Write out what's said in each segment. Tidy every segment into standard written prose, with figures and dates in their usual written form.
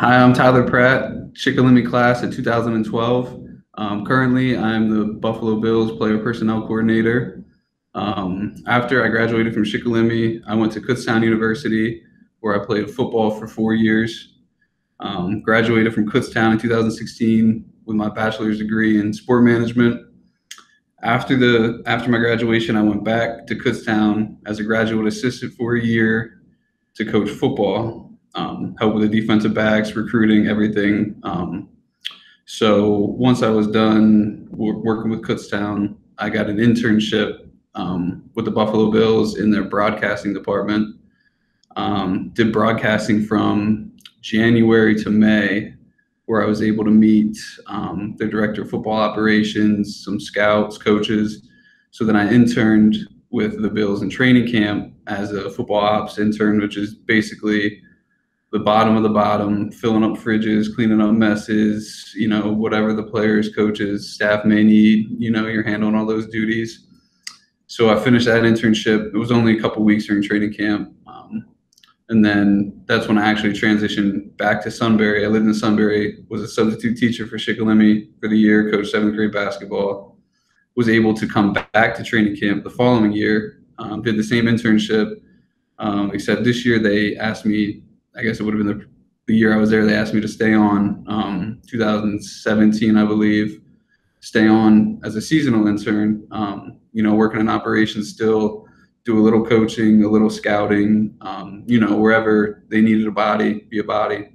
Hi, I'm Tyler Pratt, Shikellamy class of 2012. Currently, I'm the Buffalo Bills player personnel coordinator. After I graduated from Shikellamy, I went to Kutztown University, where I played football for 4 years. Graduated from Kutztown in 2016 with my bachelor's degree in sport management. After my graduation, I went back to Kutztown as a graduate assistant for a year to coach football, help with the defensive backs, recruiting, everything. So once I was done working with Kutztown, I got an internship with the Buffalo Bills in their broadcasting department. Did broadcasting from January to May, where I was able to meet the director of football operations, some scouts, coaches. So then I interned with the Bills in training camp as a football ops intern, which is basically the bottom of the bottom, filling up fridges, cleaning up messes, whatever the players, coaches, staff may need, you're handling all those duties. So I finished that internship. It was only a couple weeks during training camp. And then that's when I actually transitioned back to Sunbury. I lived in Sunbury, was a substitute teacher for Shikellamy for the year, coached 7th grade basketball, was able to come back to training camp the following year, did the same internship, except this year they asked me, I guess it would have been the year I was there, they asked me to stay on, 2017, I believe, stay on as a seasonal intern, working in operations still, do a little coaching, a little scouting, wherever they needed a body, be a body.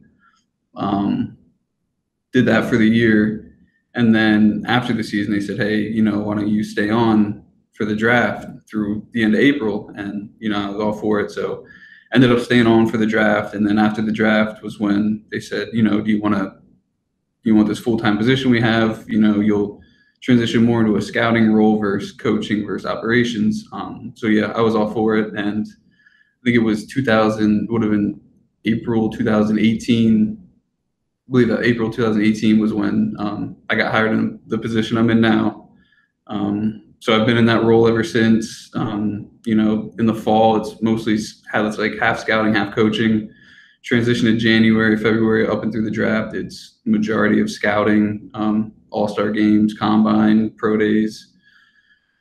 Did that for the year. And then after the season, they said, hey, why don't you stay on for the draft through the end of April? And, I was all for it. So ended up staying on for the draft. And then after the draft was when they said, do you want this full-time position we have? You'll transition more into a scouting role versus coaching versus operations. So yeah, I was all for it. And I think it was would have been April 2018. I believe that April 2018 was when I got hired in the position I'm in now. So I've been in that role ever since. In the fall, it's mostly like half scouting, half coaching. Transition to January, February, up and through the draft, it's majority of scouting, all-star games, combine, pro days,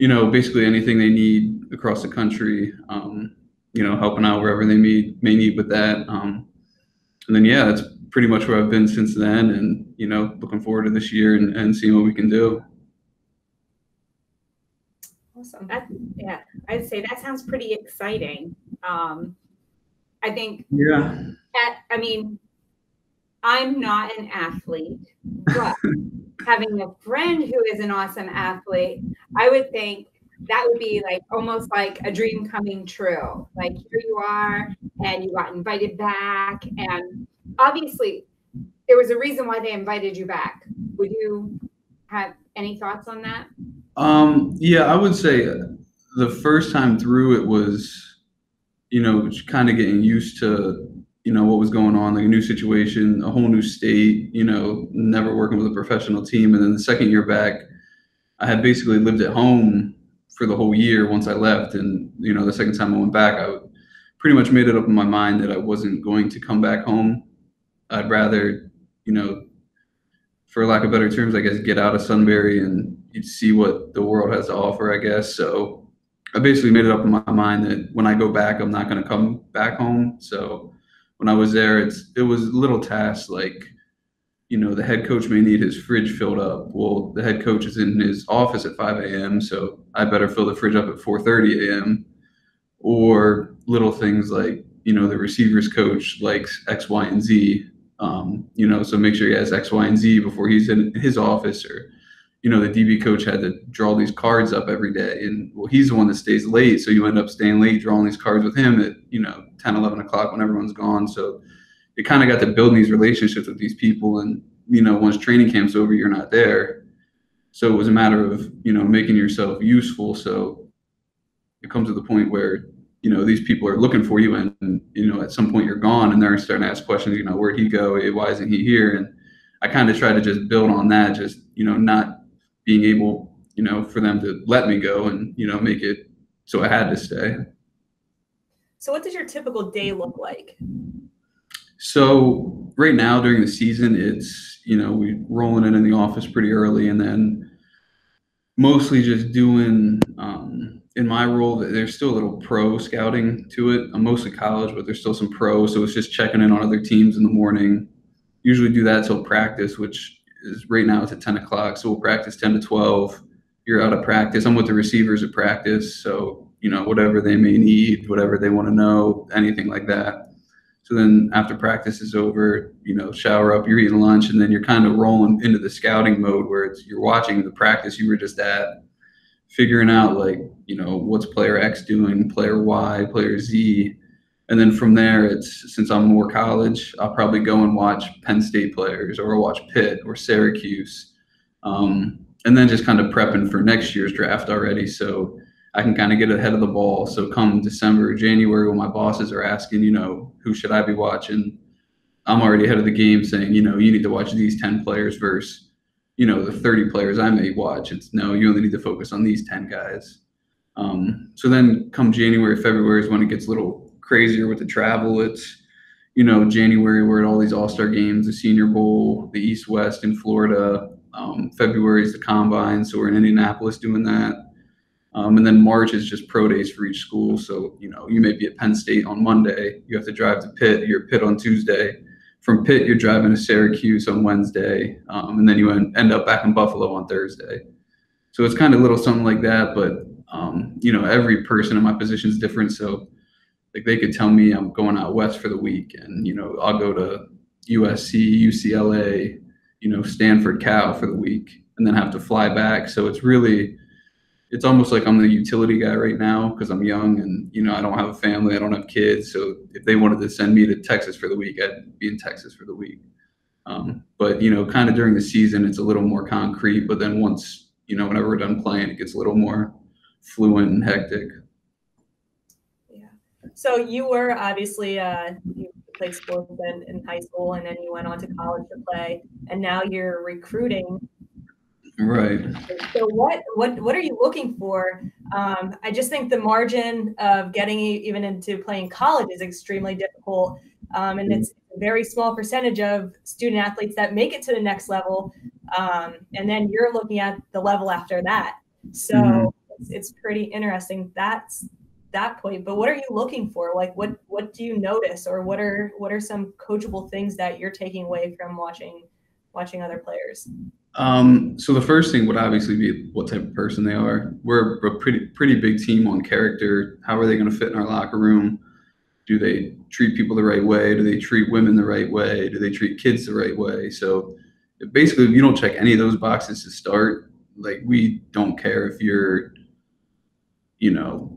basically anything they need across the country, helping out wherever they may need with that. And then, yeah, that's pretty much where I've been since then, and, looking forward to this year and seeing what we can do. Awesome. I'd say that sounds pretty exciting. I think, I'm not an athlete, but having a friend who is an awesome athlete, I would think that would be like almost like a dream coming true. Like here you are and you got invited back, and obviously there was a reason why they invited you back. Would you have any thoughts on that? Yeah, I would say the first time through it was, kind of getting used to, what was going on, like a new situation, a whole new state, never working with a professional team. And then the second year back, I had basically lived at home for the whole year once I left. And, the second time I went back, I pretty much made it up in my mind that I wasn't going to come back home. I'd rather, for lack of better terms, I guess, get out of Sunbury and you'd see what the world has to offer, I guess. So I basically made it up in my mind that when I go back, I'm not going to come back home. So when I was there, it was little tasks like, the head coach may need his fridge filled up. Well, the head coach is in his office at 5 a.m., so I better fill the fridge up at 4:30 a.m. Or little things like, the receivers coach likes X, Y, and Z. So make sure he has X, Y, and Z before he's in his office. Or, the DB coach had to draw these cards up every day. And, well, he's the one that stays late. So you end up staying late, drawing these cards with him at, 10, 11 o'clock when everyone's gone. So you kind of got to build these relationships with these people. And, once training camp's over, you're not there. So it was a matter of, making yourself useful. So it comes to the point where, these people are looking for you and, at some point you're gone and they're starting to ask questions, where'd he go? Why isn't he here? And I kind of try to just build on that, just, not being able, for them to let me go and, make it so I had to stay. So what does your typical day look like? So right now during the season, it's, we rolling in the office pretty early, and then mostly just doing, in my role, that there's still a little pro scouting to it. I'm mostly college, but there's still some pro. So it's just checking in on other teams in the morning. Usually do that till practice, which is right now it's at 10 o'clock. So we'll practice 10 to 12. You're out of practice. I'm with the receivers at practice. So, whatever they may need, whatever they want to know, anything like that. So then after practice is over, shower up, you're eating lunch, and then you're kind of rolling into the scouting mode where you're watching the practice you were just at, figuring out like, what's player X doing, player Y, player Z. And then from there, it's, since I'm more college, I'll probably go and watch Penn State players, or I'll watch Pitt or Syracuse. And then just kind of prepping for next year's draft already. So I can kind of get ahead of the ball. So come December, January, when my bosses are asking, who should I be watching? I'm already ahead of the game saying, you need to watch these 10 players versus, the 30 players I may watch. It's no, you only need to focus on these 10 guys. So then come January, February is when it gets a little crazier with the travel. It's, January, we're at all these all-star games, the Senior Bowl, the East West in Florida. February is the Combine, so we're in Indianapolis doing that. And then March is just pro days for each school. So, you may be at Penn State on Monday. You have to drive to Pitt. You're at Pitt on Tuesday. From Pitt, you're driving to Syracuse on Wednesday. And then you end up back in Buffalo on Thursday. So it's kind of a little something like that. But, every person in my position is different. So, like, they could tell me I'm going out west for the week, and, I'll go to USC, UCLA, Stanford, Cal for the week, and then have to fly back. So it's almost like I'm the utility guy right now because I'm young and, I don't have a family. I don't have kids. So if they wanted to send me to Texas for the week, I'd be in Texas for the week. But, kind of during the season, it's a little more concrete. But then once, whenever we're done playing, it gets a little more fluent and hectic. Yeah. So you were obviously, you played sports in high school, and then you went on to college to play, and now you're recruiting. Right. So what are you looking for? I just think the margin of getting even into playing college is extremely difficult. And it's a very small percentage of student athletes that make it to the next level. And then you're looking at the level after that. So it's pretty interesting. That's that point. But what are you looking for? Like, what do you notice, or what are some coachable things that you're taking away from watching other players? So the first thing would obviously be what type of person they are. We're a pretty big team on character. How are they going to fit in our locker room? Do they treat people the right way? Do they treat women the right way? Do they treat kids the right way? So basically, if you don't check any of those boxes to start, like, we don't care if you're,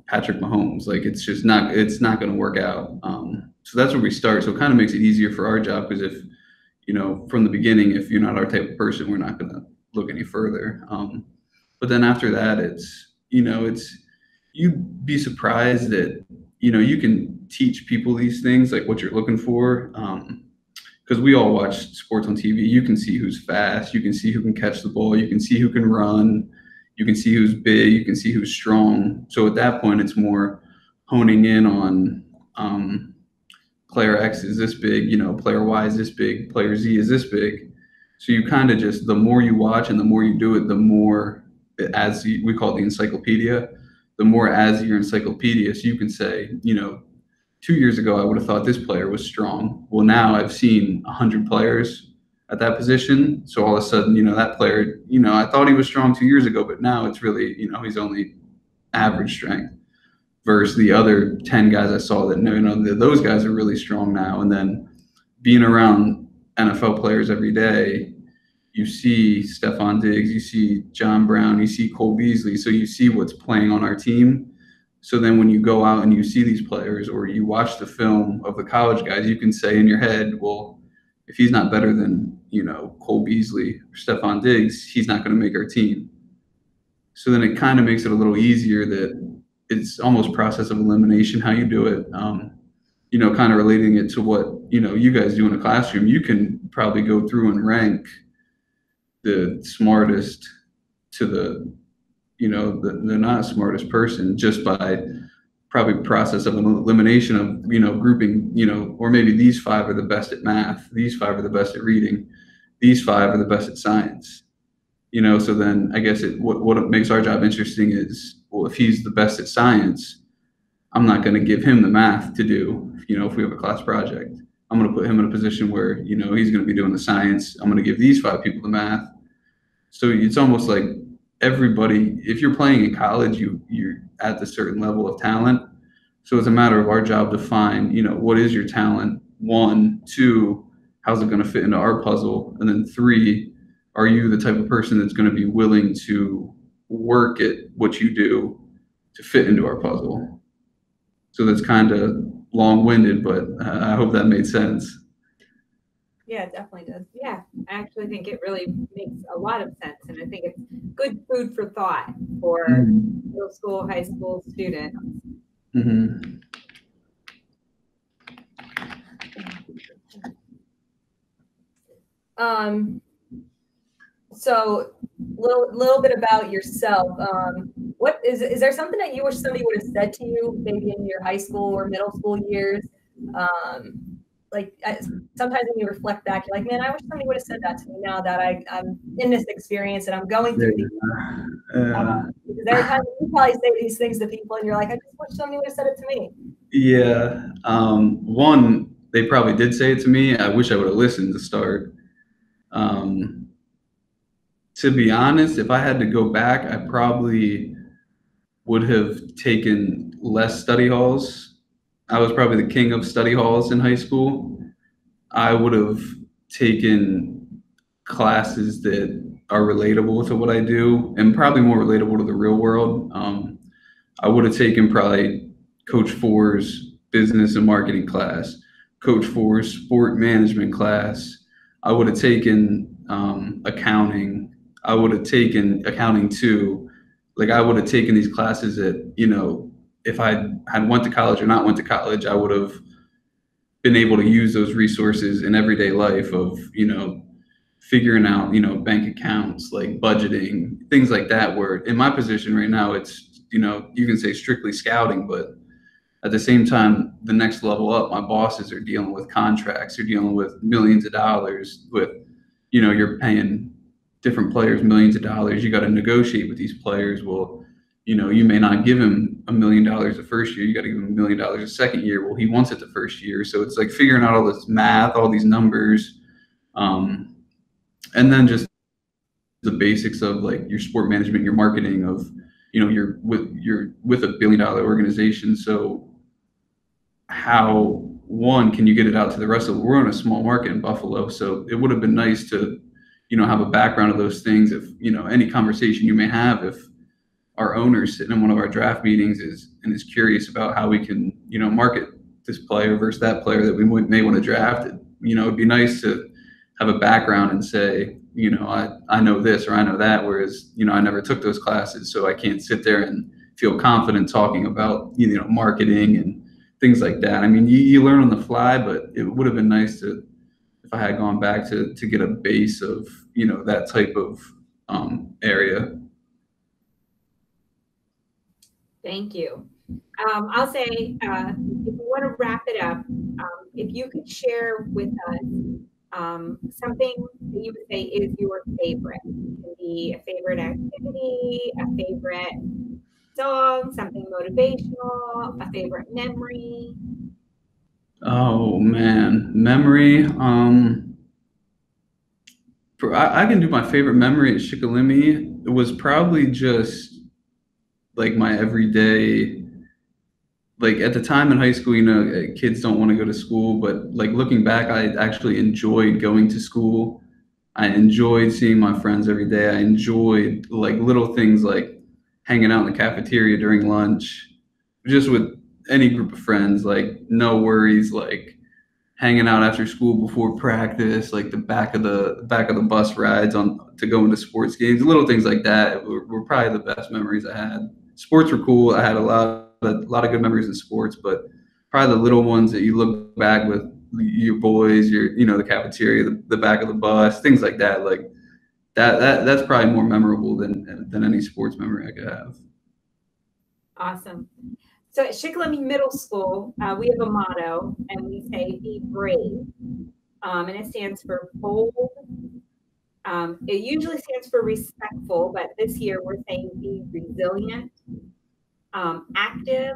Patrick Mahomes. Like, it's not going to work out. So that's where we start. So it kind of makes it easier for our job, because if, from the beginning, if you're not our type of person, we're not going to look any further. But then after that, you'd be surprised that, you can teach people these things, like what you're looking for. Because we all watch sports on TV. You can see who's fast. You can see who can catch the ball. You can see who can run. You can see who's big. You can see who's strong. So at that point, it's more honing in on, player X is this big, player Y is this big, player Z is this big. So you kind of just, the more you watch and the more you do it, the more, we call it the encyclopedia, the more as your encyclopedia. So you can say, 2 years ago, I would have thought this player was strong. Well, now I've seen 100 players at that position. So all of a sudden, that player, I thought he was strong 2 years ago, but now it's really, he's only average strength. Versus the other 10 guys I saw that, those guys are really strong now. And then being around NFL players every day, you see Stephon Diggs, you see John Brown, you see Cole Beasley. So you see what's playing on our team. So then when you go out and you see these players, or you watch the film of the college guys, you can say in your head, well, if he's not better than, Cole Beasley or Stephon Diggs, he's not going to make our team. So then it kind of makes it a little easier that it's almost process of elimination, how you do it. Kind of relating it to what, you guys do in a classroom. You can probably go through and rank the smartest to the not smartest person just by probably process of elimination of, grouping, or maybe these 5 are the best at math, these 5 are the best at reading, these 5 are the best at science. So then I guess what makes our job interesting is, well, if he's the best at science, I'm not going to give him the math to do, if we have a class project. I'm going to put him in a position where, he's going to be doing the science. I'm going to give these 5 people the math. So it's almost like everybody, if you're playing in college, you're at a certain level of talent. So it's a matter of our job to find, what is your talent? 1, 2, how's it going to fit into our puzzle? And then 3, are you the type of person that's going to be willing to work at what you do to fit into our puzzle? So that's kind of long-winded, but I hope that made sense. Yeah, it definitely does. Yeah, I actually think it really makes a lot of sense, and I think it's good food for thought for middle school, high school students. Mm-hmm. So little bit about yourself. What is there something that you wish somebody would have said to you maybe in your high school or middle school years? Sometimes when you reflect back, you're like, man, I wish somebody would have said that to me now that I'm in this experience and I'm going through these. Because every time you probably say these things to people and you're like, I just wish somebody would have said it to me. Yeah. One, they probably did say it to me. I wish I would have listened to start. To be honest, if I had to go back, I probably would have taken less study halls. I was probably the king of study halls in high school. I would have taken classes that are relatable to what I do and probably more relatable to the real world. I would have taken probably Coach Four's business and marketing class, Coach Four's sport management class. I would have taken accounting. I would have taken accounting too. Like I would have taken these classes that, if I had went to college or not went to college, I would have been able to use those resources in everyday life of, figuring out, bank accounts, like budgeting, things like that, where in my position right now, it's, you can say strictly scouting, but at the same time, the next level up, my bosses are dealing with contracts, they're dealing with millions of dollars with, you're paying different players millions of dollars. You got to negotiate with these players. Well, you may not give him $1 million the first year. You got to give him $1 million the second year. Well, he wants it the first year. So it's like figuring out all this math, all these numbers, and then just the basics of like your sport management, your marketing of, you're with a $1 billion organization. So how, one, can you get it out to the rest of the world? We're in a small market in Buffalo. So it would have been nice to, have a background of those things. If, any conversation you may have, if our owner sitting in one of our draft meetings is curious about how we can, market this player versus that player that we may want to draft, it'd be nice to have a background and say, I know this or I know that, whereas, I never took those classes, so I can't sit there and feel confident talking about, marketing and things like that. I mean, you learn on the fly, but it would have been nice to, if I had gone back to get a base of, that type of area. Thank you. I'll say, if you want to wrap it up, if you could share with us something that you would say is your favorite. It can be a favorite activity, a favorite song, something motivational, a favorite memory. Oh man, memory. I can do my favorite memory at Shikellamy. It was probably just like my everyday, like at the time in high school, kids don't want to go to school, but like looking back, I actually enjoyed going to school. I enjoyed seeing my friends every day. I enjoyed like little things like hanging out in the cafeteria during lunch, just with any group of friends, like no worries, like hanging out after school before practice, like the back of the bus rides to go into sports games, little things like that were probably the best memories I had. Sports were cool. I had a lot of good memories in sports, but probably the little ones that you look back with your boys, the cafeteria, the back of the bus, things like that. Like that's probably more memorable than any sports memory I could have. Awesome. So at Shikellamy Middle School, we have a motto, and we say, be brave. And it stands for bold. It usually stands for respectful, but this year we're saying be resilient, active,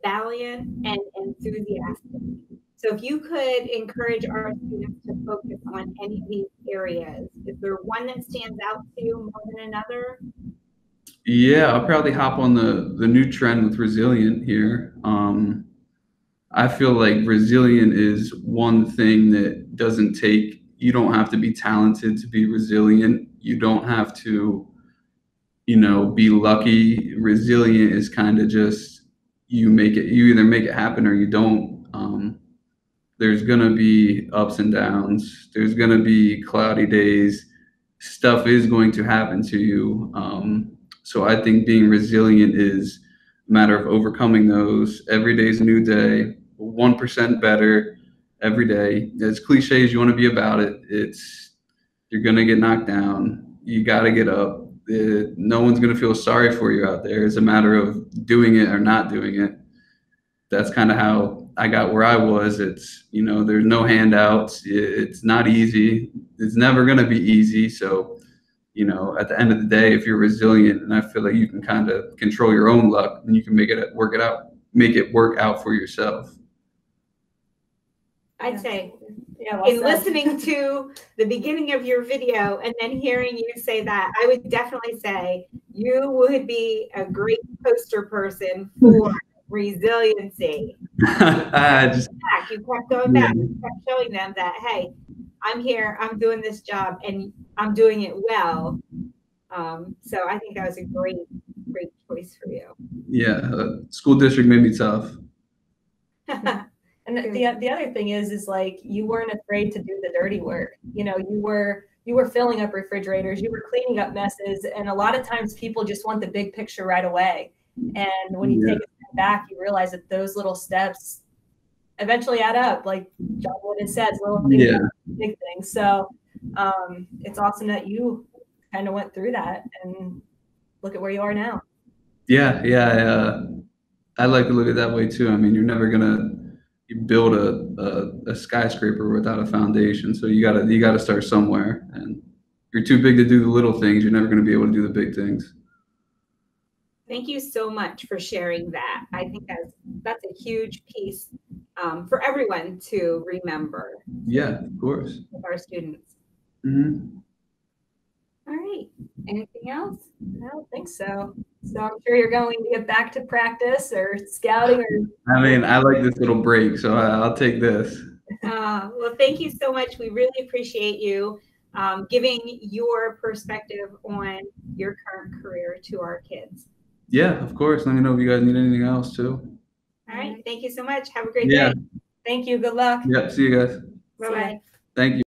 valiant, and enthusiastic. So if you could encourage our students to focus on any of these areas, is there one that stands out to you more than another? Yeah, I'll probably hop on the new trend with resilient here. I feel like resilient is one thing that doesn't take, you don't have to be talented to be resilient. You don't have to, be lucky. Resilient is kind of just, you either make it happen or you don't. There's going to be ups and downs. There's going to be cloudy days. Stuff is going to happen to you. So I think being resilient is a matter of overcoming those. Every day is a new day, 1% better every day. As cliche as you want to be about it, you're going to get knocked down. You got to get up. No one's going to feel sorry for you out there. It's a matter of doing it or not doing it. That's kind of how I got where I was. There's no handouts. It's not easy. It's never going to be easy. So, at the end of the day, if you're resilient, and I feel like you can kind of control your own luck, and you can make it work out for yourself. I'd say, well in said. Listening to the beginning of your video and then hearing you say that, I would definitely say you would be a great poster person for resiliency. You kept going back. You kept showing them that, hey, I'm here, I'm doing this job, and I'm doing it well. So I think that was a great choice for you. Yeah, school district made me tough. And the other thing is like, you weren't afraid to do the dirty work. You were filling up refrigerators, you were cleaning up messes, and a lot of times people just want the big picture right away. And when you take a step back, you realize that those little steps eventually add up. Like John Wood has said, little things, big things. So it's awesome that you kind of went through that and look at where you are now. Yeah. I like to look at it that way too. I mean, you're never gonna build a skyscraper without a foundation. So you gotta start somewhere. And if you're too big to do the little things, you're never gonna be able to do the big things. Thank you so much for sharing that. I think that's a huge piece for everyone to remember. Yeah, of course. With our students. Mm-hmm. All right. Anything else? I don't think so. So I'm sure you're going to get back to practice or scouting. I mean, I like this little break, so I'll take this. Well, thank you so much. We really appreciate you giving your perspective on your current career to our kids. Yeah, of course. Let me know if you guys need anything else too. All right. Thank you so much. Have a great day. Thank you. Good luck. Yep. See you guys. Bye-bye. Thank you.